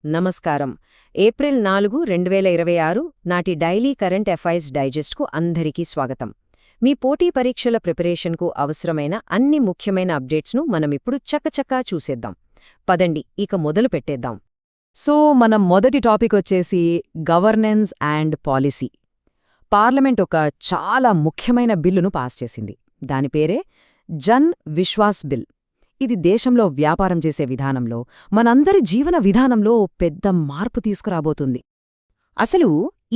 నమస్కారం. ఏప్రిల్ 4, 2026 నాటి daily current affairs డైజెస్ట్కు అందరికీ స్వాగతం. మీ పోటీ పరీక్షల ప్రిపరేషన్కు అవసరమైన అన్ని ముఖ్యమైన అప్డేట్స్ను మనమిప్పుడు చకచకా చూసేద్దాం. పదండి, ఇక మొదలు పెట్టేద్దాం. మన మొదటి టాపిక్ వచ్చేసి గవర్నెన్స్ అండ్ పాలసీ. పార్లమెంట్ ఒక చాలా ముఖ్యమైన బిల్లును పాస్ చేసింది. దాని పేరే జన్ విశ్వాస్ బిల్. ఇది దేశంలో వ్యాపారం చేసే విధానంలో, మనందరి జీవన విధానంలో పెద్ద మార్పు తీసుకురాబోతుంది. అసలు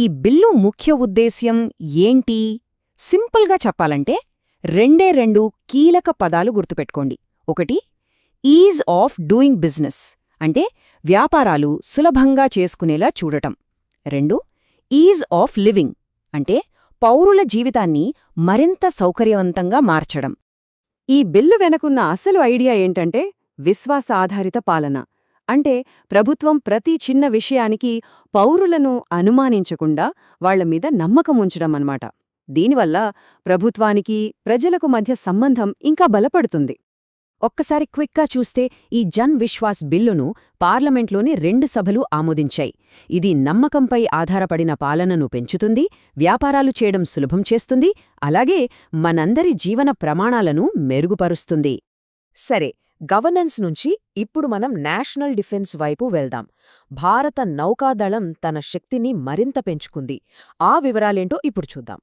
ఈ బిల్లు ముఖ్య ఉద్దేశ్యం ఏంటి? సింపుల్గా చెప్పాలంటే రెండు కీలక పదాలు గుర్తుపెట్టుకోండి. ఒకటి, ఈజ్ ఆఫ్ డూయింగ్ బిజినెస్, అంటే వ్యాపారాలు సులభంగా చేసుకునేలా చూడటం. 2, ఈజ్ ఆఫ్ లివింగ్, అంటే పౌరుల జీవితాన్ని మరింత సౌకర్యవంతంగా మార్చడం. ఈ బిల్లు వెనకున్న అసలు ఐడియా ఏంటంటే విశ్వాసాధారిత పాలన. అంటే ప్రభుత్వం ప్రతి చిన్న విషయానికి పౌరులను అనుమానించకుండా వాళ్లమీద నమ్మకం ఉంచడం అన్నమాట. దీనివల్ల ప్రభుత్వానికి ప్రజలకు మధ్య సంబంధం ఇంకా బలపడుతుంది. ఒక్కసారి క్విక్గా చూస్తే ఈ జన్ విశ్వాస్ బిల్లును పార్లమెంట్లోని 2 సభలు ఆమోదించాయి. ఇది నమ్మకంపై ఆధారపడిన పాలనను పెంచుతుంది, వ్యాపారాలు చేయడం సులభం చేస్తుంది, అలాగే మనందరి జీవన ప్రమాణాలను మెరుగుపరుస్తుంది. సరే, గవర్నెన్స్ నుంచి ఇప్పుడు మనం నేషనల్ డిఫెన్స్ వైపు వెళ్దాం. భారత నౌకాదళం తన శక్తిని మరింత పెంచుకుంది. ఆ వివరాలేంటో ఇప్పుడు చూద్దాం.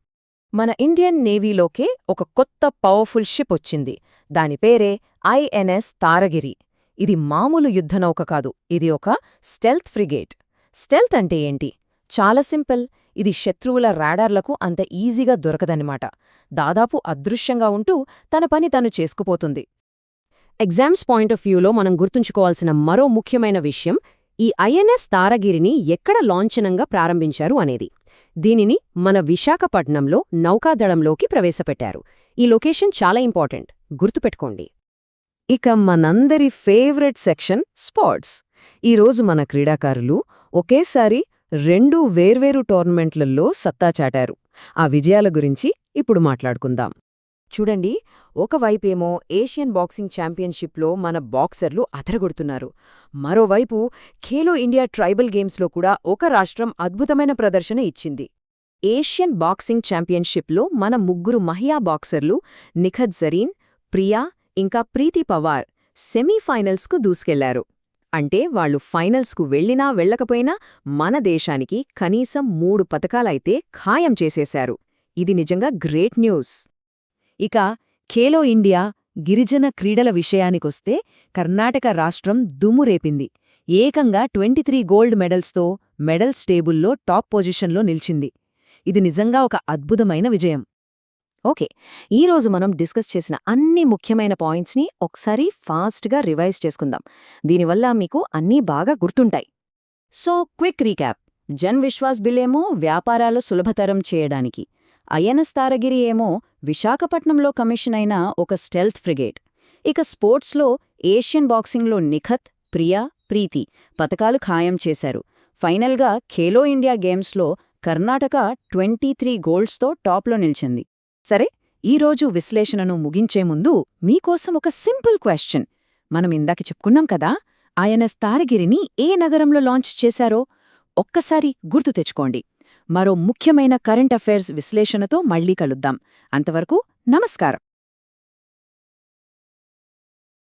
మన ఇండియన్ నేవీలోకే ఒక కొత్త పవర్ఫుల్ షిప్ వచ్చింది. దాని పేరే ఐఎన్ఎస్ తారగిరి. ఇది మామూలు యుద్ధనౌక కాదు, ఇది ఒక స్టెల్త్ ఫ్రిగేట్. స్టెల్త్ అంటే ఏంటి? చాలా సింపుల్. ఇది శత్రువుల రాడార్లకు అంత ఈజీగా దొరకదన్నమాట. దాదాపు అదృశ్యంగా ఉంటూ తన పని తను చేసుకుపోతుంది. ఎగ్జామ్స్ పాయింట్ ఆఫ్ వ్యూలో మనం గుర్తుంచుకోవాల్సిన మరో ముఖ్యమైన విషయం ఈ ఐఎన్ఎస్ తారగిరిని ఎక్కడ లాంఛనంగా ప్రారంభించారు అనేది. దీనిని మన విశాఖపట్నంలో నౌకాదళంలోకి ప్రవేశపెట్టారు. ఈ లొకేషన్ చాలా ఇంపార్టెంట్, గుర్తుపెట్టుకోండి. ఇక మనందరి ఫేవరెట్ సెక్షన్ స్పోర్ట్స్. ఈరోజు మన క్రీడాకారులు ఒకేసారి 2 వేర్వేరు టోర్నమెంట్లలో సత్తా చాటారు. ఆ విజయాల గురించి ఇప్పుడు మాట్లాడుకుందాం. చూడండి, ఒకవైపేమో ఏషియన్ బాక్సింగ్ ఛాంపియన్షిప్లో మన బాక్సర్లు అదరగొడుతున్నారు. మరోవైపు ఖేలో ఇండియా ట్రైబల్ గేమ్స్లో కూడా ఒక రాష్ట్రం అద్భుతమైన ప్రదర్శన ఇచ్చింది. ఏషియన్ బాక్సింగ్ ఛాంపియన్షిప్లో మన 3 మహిళా బాక్సర్లు నిఖత్ జరీన్, ప్రియా ఇంకా ప్రీతి పవార్ సెమీఫైనల్స్కు దూసుకెళ్లారు. అంటే వాళ్లు ఫైనల్స్కు వెళ్లినా వెళ్లకపోయినా మన దేశానికి కనీసం 3 పతకాలైతే ఖాయం చేసేశారు. ఇది నిజంగా గ్రేట్ న్యూస్. ఇక ఖేలో ఇండియా గిరిజన క్రీడల విషయానికొస్తే కర్ణాటక రాష్ట్రం దుమ్మురేపింది. ఏకంగా 23 గోల్డ్ మెడల్స్తో మెడల్స్ టేబుల్లో టాప్ పొజిషన్లో నిలిచింది. ఇది నిజంగా ఒక అద్భుతమైన విజయం. ఓకే, ఈరోజు మనం డిస్కస్ చేసిన అన్ని ముఖ్యమైన పాయింట్స్ని ఒకసారి ఫాస్ట్గా రివైజ్ చేసుకుందాం. దీనివల్ల మీకు అన్నీ బాగా గుర్తుంటాయి. Quick recap. Jan Vishwas bill ఏమో వ్యాపారాలు సులభతరం చేయడానికి, ఐఎన్ఎస్ తారగిరి ఏమో విశాఖపట్నంలో కమిషన్ అయిన ఒక స్టెల్త్ ఫ్రిగేట్, ఇక స్పోర్ట్స్లో ఏషియన్ బాక్సింగ్లో నిఖత్, ప్రియా, ప్రీతి పతకాలు ఖాయం చేశారు. ఫైనల్గా ఖేలో ఇండియా గేమ్స్లో కర్ణాటక 23 గోల్డ్స్తో టాప్లో నిలిచింది. సరే, ఈరోజు విశ్లేషణను ముగించే ముందు మీకోసం ఒక సింపుల్ క్వశ్చన్. మనం ఇందాక చెప్పుకున్నాం కదా, ఐఎన్ఎస్ తారగిరిని ఏ నగరంలో లాంచ్ చేశారో ఒక్కసారి గుర్తు తెచ్చుకోండి. మరో ముఖ్యమైన కరెంట్ అఫైర్స్ విశ్లేషణతో మళ్లీ కలుద్దాం. అంతవరకు నమస్కారం.